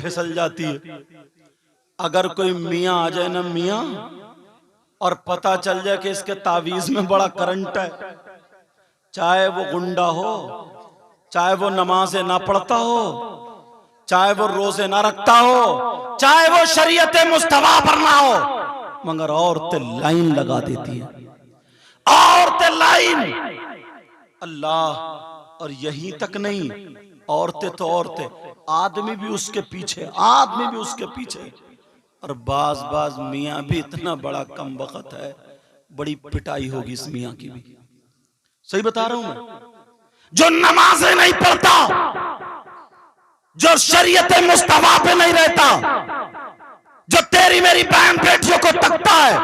फिसल जाती है। अगर कोई मियाँ आ जाए ना मियाँ, और पता चल जाए कि इसके तावीज में बड़ा करंट है, चाहे वो गुंडा हो, चाहे वो नमाजें ना पढ़ता हो, चाहे वो रोजे ना रखता हो, चाहे वो शरीयत मुस्तफा पर ना हो, मगर औरतें लाइन लगा देती हैं, औरतें लाइन। अल्लाह, और यहीं तक नहीं, औरतें तो औरतें, आदमी भी उसके पीछे, आदमी भी उसके पीछे। और बाज बाज मियाँ भी इतना बड़ा कम वक्त है, बड़ी पिटाई होगी इस मियाँ की भी। सही बता रहा हूं मैं। जो नमाजें नहीं पढ़ता, जो शरीयत मुस्तफा पे नहीं रहता, जो तेरी मेरी बहन बेटियों को तकता है,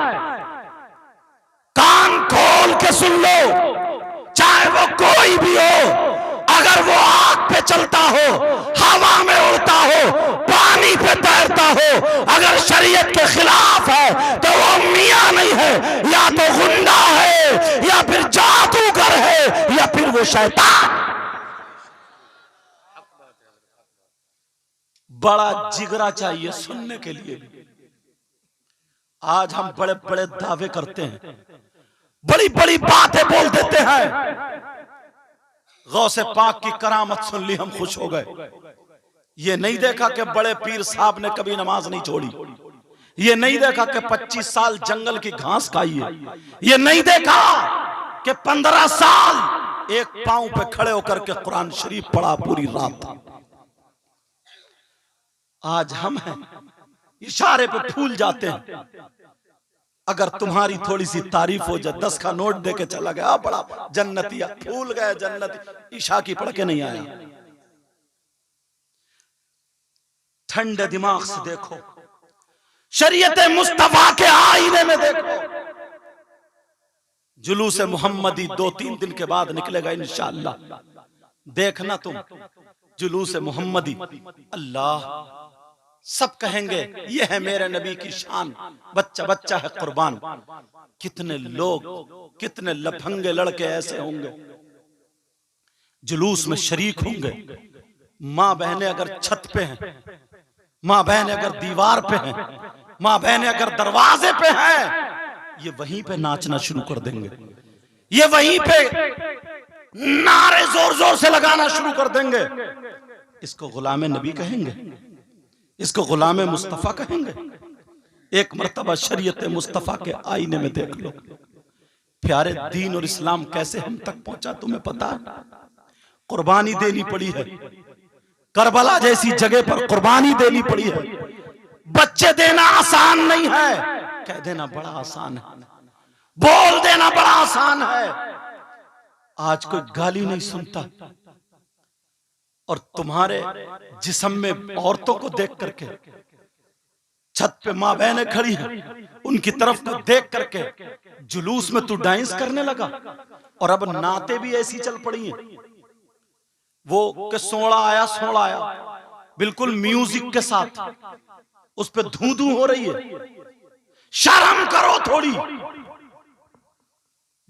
कान खोल के सुन लो, चाहे वो कोई भी हो, अगर वो आग पे चलता हो, हवा में उड़ता हो, पानी पे तैरता हो, अगर शरीयत के खिलाफ है तो वो मियाँ नहीं है, या तो गुंडा है, या फिर जादूगर है, या फिर वो शैतान। बड़ा जिगरा चाहिए सुनने के लिए। आज हम बड़े बड़े दावे करते हैं, बड़ी बड़ी बातें बोल देते हैं, गौसे पाक की करामत सुन ली हम खुश हो गए। ये नहीं देखा कि बड़े पीर साहब ने कभी नमाज नहीं छोड़ी, ये नहीं देखा कि 25 साल जंगल की घास खाई है, ये नहीं देखा कि 15 साल एक पांव पे खड़े होकर के कुरान शरीफ पढ़ा पूरी रात। आज हम हैं इशारे पे फूल जाते हैं। अगर तुम्हारी थोड़ी सी तारीफ हो जाए, 10 का नोट दे के चला गया बड़ा जन्नतिया, फूल गए जन्नती, ईशा की पढ़ के नहीं आया। ठंडे दिमाग से देखो, शरीयत मुस्तफा के आईने में देखो। जुलूस मोहम्मदी 2-3 दिन के बाद निकलेगा इंशाअल्लाह, देखना तुम जुलूस मोहम्मदी। अल्लाह, सब कहेंगे ये है मेरे नबी की शान, बच्चा बच्चा है कुर्बान। कितने लोग, कितने लफंगे लड़के ऐसे होंगे जुलूस में शरीक होंगे। माँ बहनें अगर छत पे हैं, माँ बहनें अगर दीवार पे हैं, माँ बहनें अगर दरवाजे पे हैं, ये वहीं पे नाचना शुरू कर देंगे, ये वहीं पे नारे जोर जोर से लगाना शुरू कर देंगे। इसको गुलाम नबी कहेंगे, इसको गुलाम मुस्तफा कहेंगे। एक मर्तबा शरीयत मुस्तफा के आईने में देख लो, प्यारे दीन और इस्लाम कैसे हम तक पहुंचा तुम्हें पता है? कुर्बानी देनी पड़ी है, करबला जैसी जगह पर कुर्बानी देनी पड़ी है। बच्चे देना आसान नहीं है, कह देना बड़ा आसान है, बोल देना बड़ा आसान है। आज कोई गाली नहीं सुनता, और तुम्हारे जिस्म में औरतों को देख करके, छत पे माँ बहनें खड़ी हैं, उनकी तरफ को देख करके जुलूस में तू डांस करने लगा। और अब नाते भी ऐसी चल पड़ी हैं, वो के सोड़ा आया सोड़ा आया, बिल्कुल म्यूजिक के साथ उस पे धू धू हो रही है। शर्म करो थोड़ी।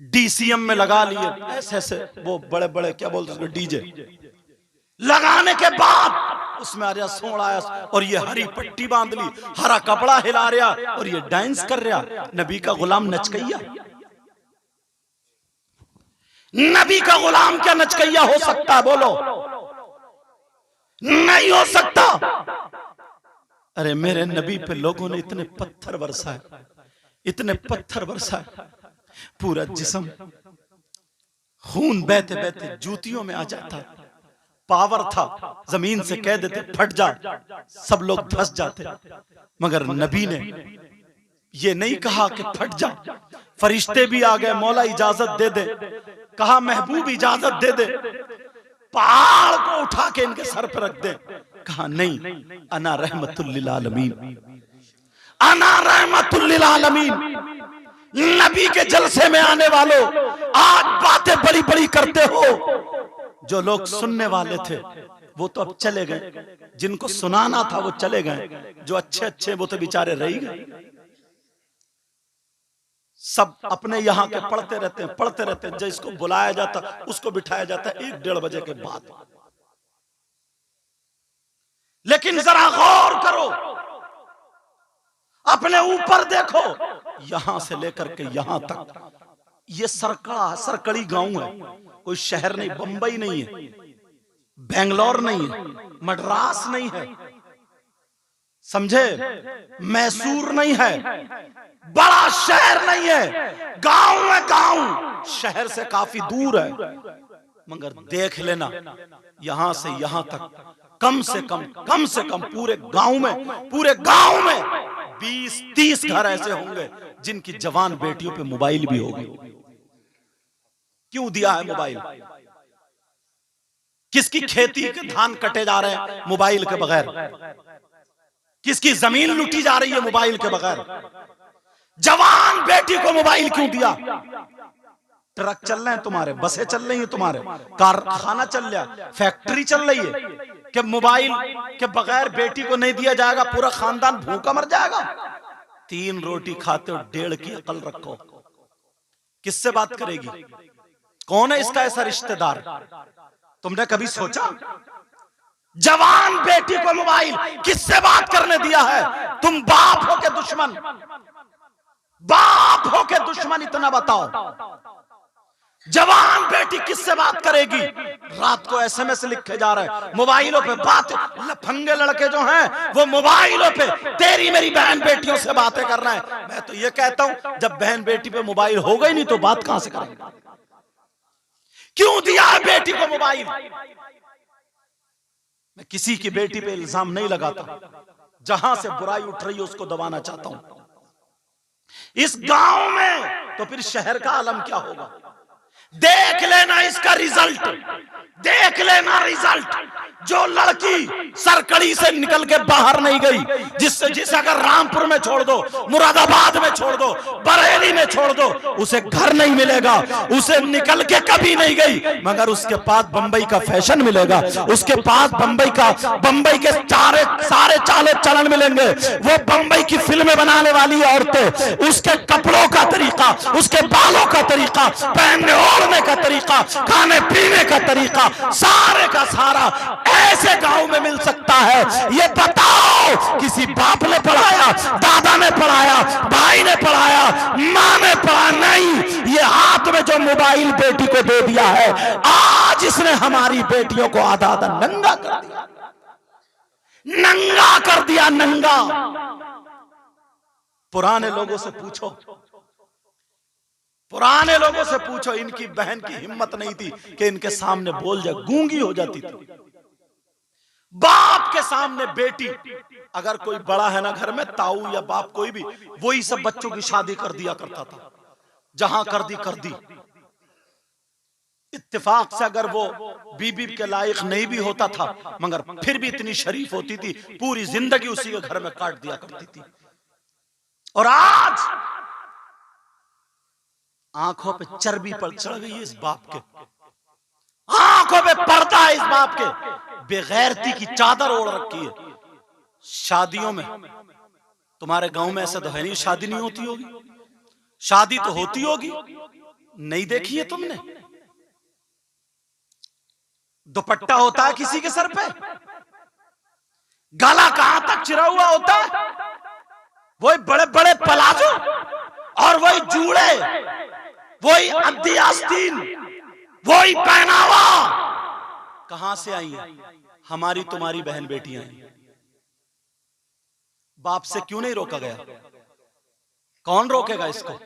डीसीएम में लगा लिए ऐसे ऐसे, वो बड़े बड़े क्या बोलते हैं डीजे, लगाने के बाद उसमें आ रहा सोड़ा आया, और ये हरी पट्टी बांध ली, हरा कपड़ा हिला रहा, और ये डांस कर रहा। नबी का गुलाम नचकैया, नबी का गुलाम क्या नचकैया हो सकता है? बोलो, नहीं हो सकता। अरे मेरे नबी पे लोगों ने इतने पत्थर बरसाए, इतने पत्थर बरसाए, पूरा जिस्म खून बहते बहते जूतियों में आ जाता। पावर था, जमीन से कह देते फट जा, सब लोग धंस जाते। मगर नबी ने ये नहीं कहा कि फट जा। फरिश्ते भी आ गए, मौला इजाजत दे दे, कहा महबूब इजाजत दे दे, पहाड़ को उठा के इनके सर पर रख दे। कहा नहीं, अना रहमतुल लिल आलमीन, अना रहमतुल लिल आलमीन। नबी के जलसे में आने वालों, आज बातें बड़ी बड़ी करते हो। जो लोग सुनने वाले थे वो तो अब चले गए, जिनको सुनाना था वो चले गए, जो अच्छे अच्छे वो तो बेचारे रह गए। सब अपने यहाँ के पढ़ते रहते हैं, पढ़ते रहते हैं। जिसको बुलाया जाता उसको बिठाया जाता है 1-1:30 बजे के बाद। लेकिन जरा गौर करो, अपने ऊपर देखो, यहां से लेकर के यहां तक ये सरकड़ी गांव है, कोई शहर नहीं, बंबई नहीं है, बेंगलोर नहीं है, मद्रास नहीं है, समझे, मैसूर नहीं है, बड़ा शहर नहीं है, गांव है गांव, शहर से काफी दूर है। मगर देख लेना, यहां से यहां तक कम से कम पूरे गांव में 20-30 घर ऐसे होंगे जिनकी जवान बेटियों पे मोबाइल भी होगी। क्यों दिया है मोबाइल? किसकी खेती के धान कटे जा रहे हैं मोबाइल के बगैर? किसकी जमीन लूटी जा रही है मोबाइल के बगैर? जवान बेटी को मोबाइल क्यों दिया? ट्रक चल रहे हैं तुम्हारे, बसें चल रही हैं तुम्हारे, कारखाना चल रहा है, फैक्ट्री चल रही है, कि मोबाइल के बगैर बेटी को नहीं दिया जाएगा पूरा खानदान भूखा मर जाएगा? 3 रोटी खाते हो, 1.5 की अकल रखो। किससे बात करेगी? कौन है इसका ऐसा रिश्तेदार? तुमने कभी सोचा? जवान बेटी को मोबाइल किससे बात करने दिया है? तुम बाप हो के दुश्मन, बाप हो के दुश्मन, इतना बताओ। जवान बेटी किससे बात करेगी? रात को एसएमएस लिखे जा रहे हैं, मोबाइलों पे बात, लफंगे लड़के जो हैं वो मोबाइलों पे तेरी मेरी बहन बेटियों से बातें कर रहे हैं। मैं तो ये कहता हूं, जब बहन बेटी पे मोबाइल हो गई नहीं तो बात कहां से करेंगे? क्यों दिया है बेटी को मोबाइल? मैं किसी की बेटी पे इल्जाम नहीं लगाता, जहां से बुराई उठ रही है उसको दबाना चाहता हूं। इस गांव में तो फिर शहर का आलम क्या होगा? देख लेना इसका रिजल्ट, देख लेना रिजल्ट। जो लड़की सरकड़ी से निकल के बाहर नहीं गई, जिसे अगर रामपुर में छोड़ दो, मुरादाबाद में छोड़ दो, बरेली में छोड़ दो, उसे घर नहीं मिलेगा, उसे निकल के कभी नहीं गई, मगर उसके पास बंबई का फैशन मिलेगा, उसके पास बंबई के सारे चाले चलन मिलेंगे। वो बंबई की फिल्में बनाने वाली औरतें, उसके कपड़ों का तरीका, उसके बालों का तरीका, पहनने ओढ़ने का तरीका, खाने पीने का तरीका, सारे का सारा ऐसे गांव में मिल सकता है। ये बताओ, किसी बाप ने पढ़ाया, दादा ने पढ़ाया, भाई ने पढ़ाया, मां ने पढ़ा? नहीं, ये हाथ में जो मोबाइल बेटी को दे दिया है, आज इसने हमारी बेटियों को आधा आधा नंगा कर दिया, नंगा कर दिया, नंगा। पुराने लोगों से पूछो, पुराने लोगों से पूछो, इनकी बहन की हिम्मत नहीं थी कि इनके सामने बोल जाए, गूंगी हो जाती थी। बाप के सामने बेटी, अगर कोई बड़ा है ना घर में, ताऊ या बाप कोई भी, वही सब बच्चों की शादी कर दिया करता था, जहां कर दी। इत्तेफाक से अगर वो बीबी के लायक नहीं भी होता था, मगर फिर भी इतनी शरीफ होती थी, पूरी जिंदगी उसी के घर में काट दिया करती थी। और आज आंखों पे चर्बी पर चढ़ गई है इस बाप के, आंखों पे पर्दा है इस बाप के, बेगैरती की चादर ओढ़ रखी है। शादियों में, तुम्हारे गांव में ऐसा तो है नहीं शादी नहीं होती होगी, शादी तो होती होगी, नहीं देखी है तुमने? दुपट्टा होता है किसी के सर पे, गला कहां तक चिरा हुआ होता है, वही बड़े बड़े पलाजो और वही जूड़े, वही अद्दी आस्तीन, वही पहनावा, कहां से आई है? हमारी तुम्हारी बहन बेटियां हैं। बाप से क्यों नहीं रोका गया? कौन रोकेगा इसको?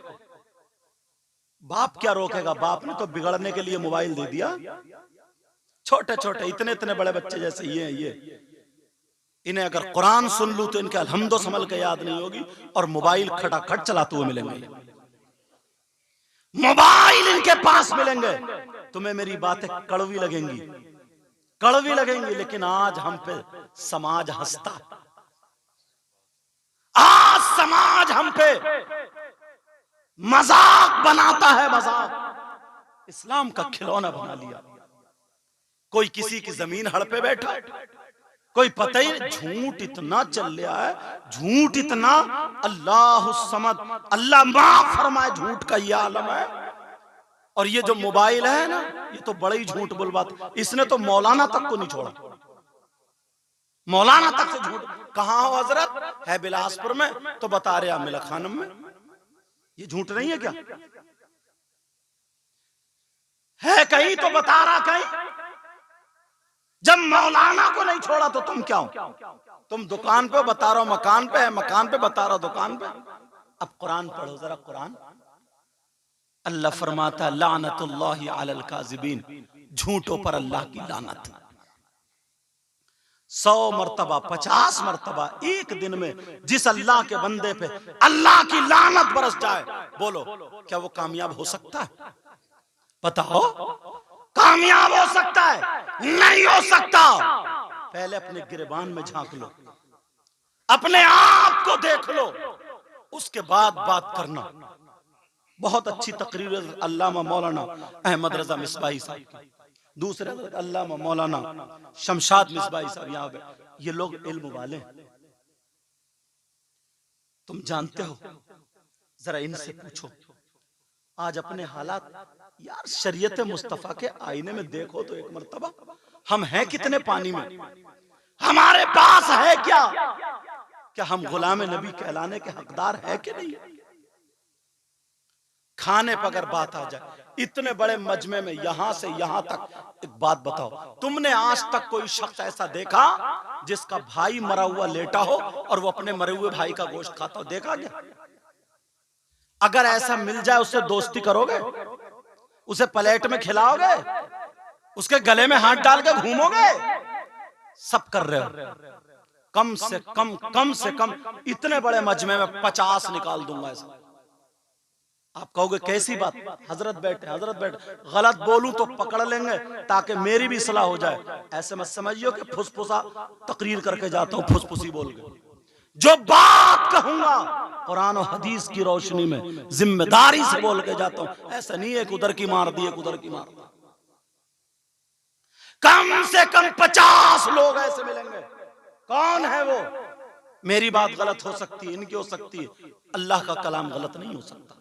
बाप क्या रोकेगा? बाप ने तो बिगड़ने के लिए मोबाइल दे दिया। छोटे छोटे इतने इतने बड़े बच्चे जैसे ये इन्हें अगर कुरान सुन लूं तो इनके अलहम्दो समल के याद नहीं होगी, और मोबाइल खटाखट चलाते हुए मिलेंगे, मोबाइल इनके पास मिलेंगे। तुम्हें मेरी बातें कड़वी लगेंगी, लेकिन आज हम पे समाज हंसता, आज समाज हम पे मजाक बनाता है, मजाक, इस्लाम का खिलौना बना लिया। कोई किसी की जमीन हड़पे बैठा, कोई पता ही नहीं, झूठ इतना चल रहा है, झूठ इतना, अल्लाह समद, अल्लाह माफ फरमाए, झूठ का ये आलम है। और ये जो मोबाइल है ना, ये तो बड़ा ही झूठ बुलवाता, इसने तो मौलाना तक को नहीं छोड़ा। मौलाना तक से झूठ। कहां हो हजरत? है बिलासपुर में, तो बता रहे मिला खानम में। ये झूठ नहीं है क्या? है कहीं तो बता रहा कहीं। जब मौलाना को नहीं छोड़ा तो तुम क्या हो? तुम दुकान पे बता रहा हो मकान पे है, मकान पे बता रहा हो दुकान पे। अब कुरान पढ़ो जरा, कुरान। अल्लाह फरमाता लानतुल्लाहि अलल काज़िबीन, झूठों पर अल्लाह की लानत। 100 मर्तबा 50 मर्तबा एक दिन में जिस अल्लाह के बंदे पे अल्लाह की लानत बरस जाए, बोलो क्या वो कामयाब हो सकता है? बताओ, कामयाब हो सकता है? नहीं हो सकता। पहले अपने गिरबान में झांक लो, अपने आप को देख लो, उसके बाद बात करना। बहुत अच्छी तकरीर अल्लामा मौलाना अहमद रजा मिसबाही साहब की, दूसरे अल्लामा मौलाना शमशाद मिसबाही साहब यहाँ पे। ये लोग इल्म वाले हैं, तुम जानते हो। जरा इनसे पूछो आज अपने हालात। यार शरीयत मुस्तफा के आईने में देखो तो एक मर्तबा, हम हैं कितने पानी में? हमारे पास है क्या? क्या हम गुलाम नबी कहलाने के हकदार है कि नहीं? खाने पर अगर बात आ जाए, इतने बड़े मजमे में यहां से यहां तक, एक बात बताओ, तुमने आज तक कोई शख्स ऐसा देखा जिसका भाई मरा हुआ लेटा हो और वो अपने मरे हुए भाई का गोश्त खाता हो? देखा क्या? अगर ऐसा मिल जाए उससे दोस्ती करोगे? उसे प्लेट में खिलाओगे? उसके गले में हाथ डाल के घूमोगे? सब कर रहे हो। कम से कम इतने बड़े मजमे में 50 निकाल दूंगा ऐसा। आप कहोगे कैसी बात? हजरत बैठे, हजरत बैठे, गलत बोलूं तो पकड़ लेंगे ताकि मेरी भी इस्लाह हो जाए। ऐसे मत समझियो कि फुसफुसा तकरीर करके जाता हूं, फुसफुसी बोल के। जो बात कहूंगा कुरान और हदीस की रोशनी में जिम्मेदारी से बोल के जाता हूं। ऐसा नहीं है कि उधर की मार दी, एक उधर की मार दी। कम से कम 50 लोग ऐसे मिलेंगे। कौन है वो? मेरी बात गलत हो सकती है, इनकी हो सकती है, अल्लाह का कलाम गलत नहीं हो सकता।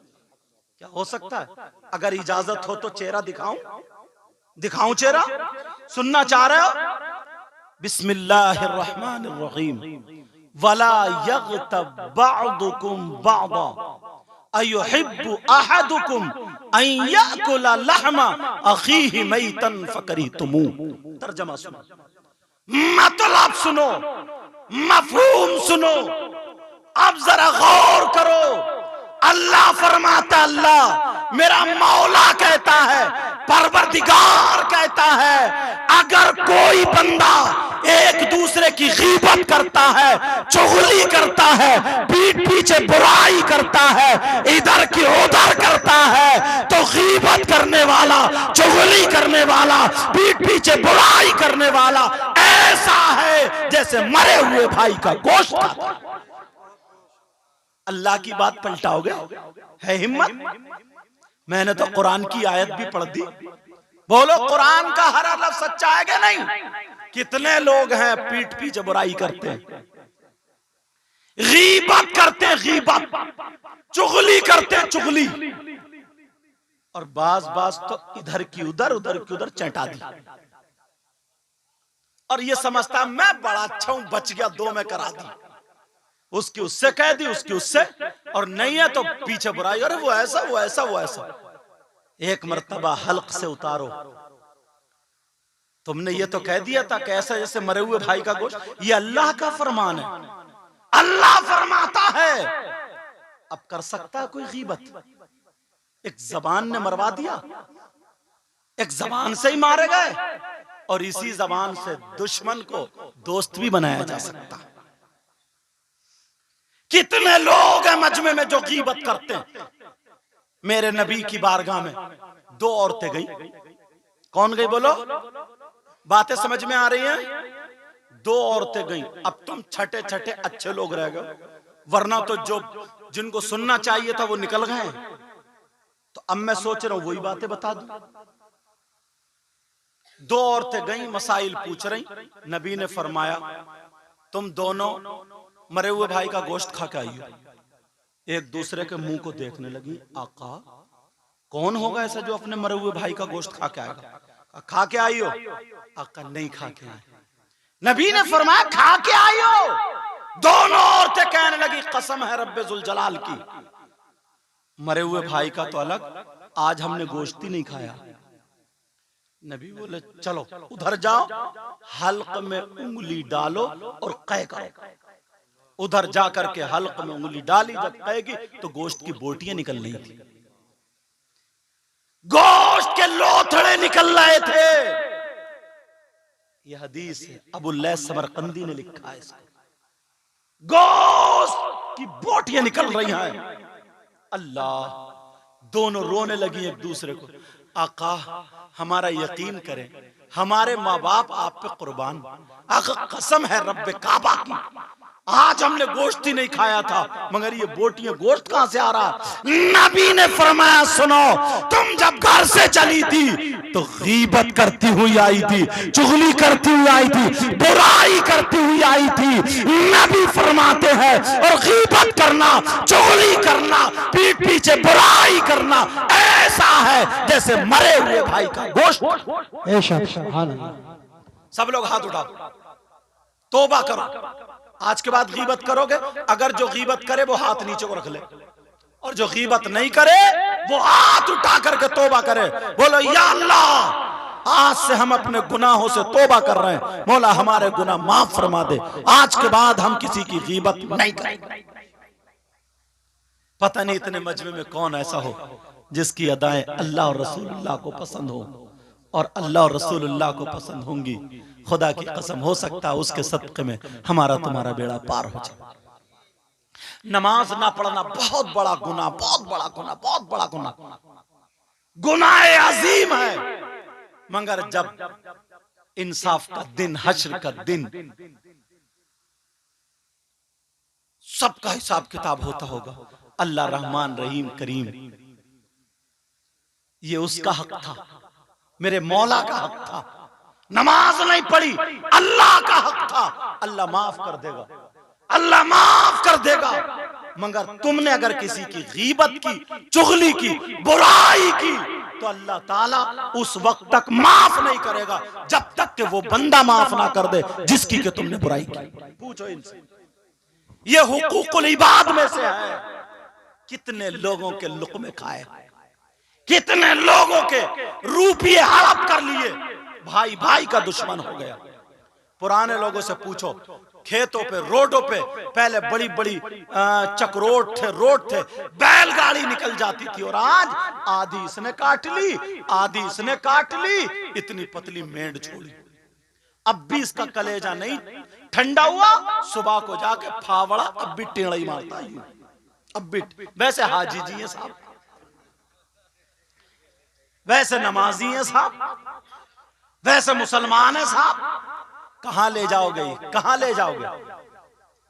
क्या हो सकता है? अगर इजाजत हो तो चेहरा दिखाऊं चेहरा? सुनना चाह रहे हो? बिस्मिल्लाहिर्रहमानिर्रहीम। वला यग़्तब बअदुकुम बअदा अयुहिब्बु अहदुकुम अन याकुला लहमा अखीहि मैतन फकरीतुमू। तर्जमा सुनो, मतलब सुनो, मफहूम सुनो। अब जरा गौर करो। अल्लाह फरमाता, अल्लाह मेरा मौला कहता है, परवरदिगार कहता है, अगर कोई बंदा एक दूसरे की गीबत करता है, चुगली करता है, पीठ पीछे बुराई करता है, इधर की उधर करता है, तो गीबत करने वाला, चुगली करने वाला, पीठ पीछे बुराई करने वाला ऐसा है जैसे मरे हुए भाई का गोश्त खाता है। अल्लाह की बात पलटाओगे? है हिम्मत? मैंने तो कुरान की आयत भी पढ़ दी। बोलो कुरान का हर लफ्ज सच्चा है कि नहीं? कितने लोग हैं पीठ पीछे बुराई करते हैं, गीबत करते हैं, गीबत, चुगली करते हैं, चुगली, और बाज तो इधर की उधर, उधर की उधर चटा दी। और ये समझता मैं बड़ा अच्छा हूं, बच गया, 2 में करा दी, उसकी उससे कह दी, उसकी उससे, और नहीं है तो पीछे बुराई, अरे वो ऐसा, वो ऐसा, वो ऐसा। एक मर्तबा हल्क से उतारो, तुमने ये तो कह दिया था कैसा जैसे मरे हुए भाई का गोश्त। ये अल्लाह का फरमान है, अल्लाह फरमाता है। अब कर सकता है कोई गीबत? एक जबान ने मरवा दिया, एक जबान से ही मारे गए, और इसी जबान से दुश्मन को दोस्त भी बनाया जा सकता है। कितने लोग हैं मजमे में जो गीबत करते हैं। मेरे नबी की बारगाह में 2 औरतें गई। कौन गई? बोलो, बातें समझ में आ रही हैं? 2 औरतें गई। अब तुम छठे छठे अच्छे लोग रह गए, वरना तो जो जिनको सुनना चाहिए था वो निकल गए। तो अब मैं सोच रहा हूं वही बातें बता दूं। 2 औरतें गई, मसाइल पूछ रही। नबी ने फरमाया तुम दोनों मरे हुए भाई का गोश्त खा के आई हो। एक दूसरे के मुंह को देखने लगी। आका कौन होगा ऐसा जो अपने मरे हुए भाई का गोश्त खा के आएगा? खा के आई हो? आका नहीं खा के आए। नबी ने फरमाया खा के आई हो। दोनों औरतें कहने लगी कसम है रब्बे जुल जलाल की, मरे हुए भाई का तो अलग, आज हमने गोश्त ही नहीं खाया। नबी बोले चलो उधर जाओ, हल्क में उंगली डालो और कै करो। उधर जाकर के हल्क में उंगली डाली, जब कै की तो गोश्त की बोटियां निकल रही थी, गोश्त के लोथड़े निकल रहे थे। यह हदीस है, अबू लैस समरकंदी ने लिखा है इसको। गोश्त की बोटियां निकल रही हैं। अल्लाह, दोनों रोने लगी एक दूसरे को, आका हमारा यकीन करें, हमारे माँ बाप आप पे कुर्बान, आका कसम है रब्बे काबा की, आज हमने गोश्त ही नहीं खाया था, मगर ये बोटियां गोश्त कहां से आ रहा। नबी ने फरमाया सुनो, तुम जब घर से चली थी तो गीबत करती हुई आई थी, चुगली करती हुई आई थी, बुराई करती हुई आई थी। नबी फरमाते हैं और गीबत करना, चुगली करना, पीठ पीछे बुराई करना ऐसा है जैसे मरे हुए भाई का गोश्त। सब लोग हाथ उठाओ, तौबा करो। आज के बाद गीबत करोगे, अगर जो गीबत करे वो हाथ नीचे को रख ले, और जो गीबत नहीं करे वो हाथ उठा करके तौबा करे। बोलो या अल्लाह, आज से हम अपने गुनाहों से तौबा कर रहे हैं, मौला हमारे गुनाह माफ फरमा दे, आज के बाद हम किसी की गीबत नहीं करेंगे। पता नहीं इतने मजमे में कौन ऐसा हो जिसकी अदाएं अल्लाह और रसूलुल्लाह को पसंद हो, और अल्लाह और रसूलुल्लाह को पसंद होंगी। खुदा की कसम, हो सकता है उसके सदक़े में हमारा तुम्हारा बेड़ा पार हो जाए। नमाज ना पढ़ना बहुत बड़ा गुनाह, बहुत बड़ा गुनाह, बहुत बड़ा गुनाह, गुनाह अजीम है। मगर जब इंसाफ का दिन, हश्र का दिन, सबका हिसाब किताब होता होगा, अल्लाह रहमान रहीम करीम, ये उसका हक था, मेरे मौला का हक था। नमाज नहीं पढ़ी, अल्लाह का हक था, अल्लाह माफ कर देगा, अल्लाह माफ कर देगा। मगर तुमने अगर किसी की गीबत की, चुगली की, बुराई की, तो अल्लाह ताला उस वक्त तक माफ नहीं करेगा जब तक कि वो बंदा माफ ना कर दे जिसकी के तुमने बुराई की। पूछो इनसे, ये हुकूकुल इबाद में से है। कितने लोगों के लुक़मे खाए, कितने लोगों के रुपये हड़प कर लिए, भाई भाई का दुश्मन हो गया। पुराने लोगों से पूछो, खेतों पे, रोडों पे पहले बड़ी बड़ी चक्रोट थे, रोड थे, बैलगाड़ी निकल जाती थी, और आज आधी इसने काट ली, आधी इसने काट ली, इतनी पतली मेंढ छोड़ी। अब भी इसका कलेजा नहीं ठंडा हुआ, सुबह को जाके फावड़ा अब भी टेढ़ी मारता है, अब भी। वैसे हाजी जी हैं साहब, वैसे नमाजी हैं साहब, वैसे मुसलमान है साहब, कहां ले जाओगे, कहां ले जाओगे?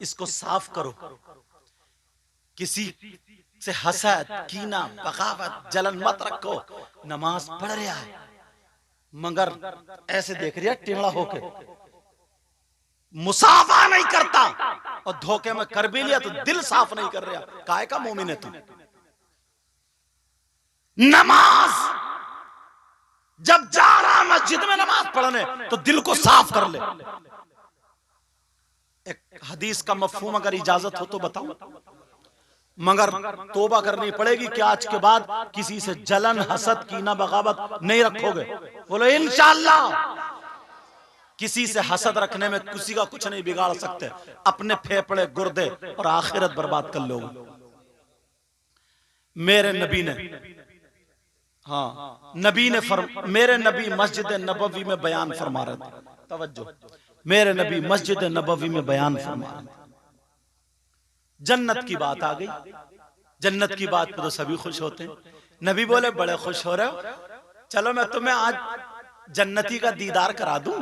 इसको साफ करो। किसी से हसद, कीना, बगावत, जलन मत रखो। नमाज पढ़ रहा है मगर ऐसे देख रहा टेढ़ा होके, मुसाफा नहीं करता, और धोखे में कर भी लिया तो दिल साफ नहीं कर रहा। काहे का मोमिन है तू? नमाज जब जा रहा मस्जिद में नमाज पढ़ने तो दिल को साफ कर ले। एक हदीस का मफहूम अगर इजाजत हो तो बताओ, मगर तौबा करनी पड़ेगी कि आज के बाद किसी से जलन, हसद, कीना, बगावत नहीं रखोगे। बोलो इंशाअल्लाह। किसी से हसद रखने में किसी का कुछ नहीं बिगाड़ सकते, अपने फेफड़े, गुर्दे और आखिरत बर्बाद कर लोगे। मेरे नबी ने, हाँ नबी ने मेरे नबी मस्जिद नबवी में बयान फरमा रहे थे, तवज्जो, मेरे नबी मस्जिद नबवी में बयान फरमा रहे थे। जन्नत की बात आ गई, जन्नत की बात पे तो सभी खुश होते हैं। नबी बोले बड़े खुश हो रहे हो, चलो मैं तुम्हें आज जन्नती का दीदार करा दूं।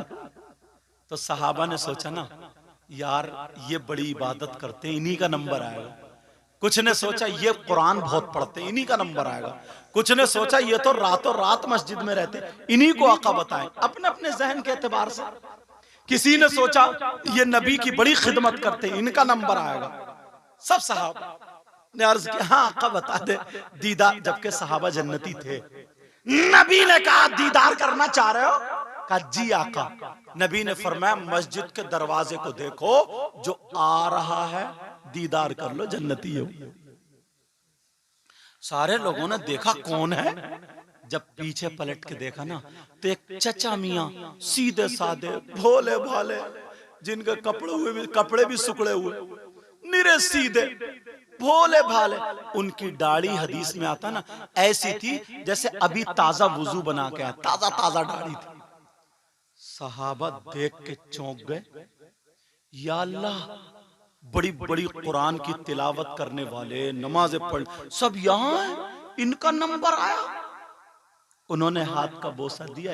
तो सहाबा ने सोचा ना, यार ये बड़ी इबादत करते, इन्हीं का नंबर आएगा। कुछ ने सोचा ये कुरान बहुत पढ़ते, इन्हीं का नंबर आएगा। कुछ ने सोचा ये तो रातों रात मस्जिद में रहते, इन्हीं को आका बताएं, अपने अपने जहन के एतबार से। किसी ने सोचा ये नबी की बड़ी खिदमत करते, इनका नंबर आएगा। सब सहाबा ने अर्ज किया, हाँ आका बता दे दीदार, जबकि सहाबा जन्नती थे। नबी ने कहा दीदार करना चाह रहे हो, कहा जी आका। नबी ने फरमाया मस्जिद के दरवाजे को देखो, जो आ रहा है दीदार कर लो, जन्नती हो। सारे लोगों ने देखा कौन है। जब पीछे पलट के देखा ना, तो एक चचा मियां सीधे साधे भोले भाले, जिनके कपड़े भी सुकड़े हुए, निरे सीधे भोले भाले। उनकी दाढ़ी हदीस में आता ना ऐसी थी जैसे अभी ताजा वुजू बना के आया, ताजा ताजा दाढ़ी थी। सहाबा देख के चौंक गए, या अल्लाह, बड़ी बड़ी कुरान की तिलावत करने वाले, नमाजें पढ़, सब यहां, इनका नंबर आया। उन्होंने हाथ का बोसा दिया।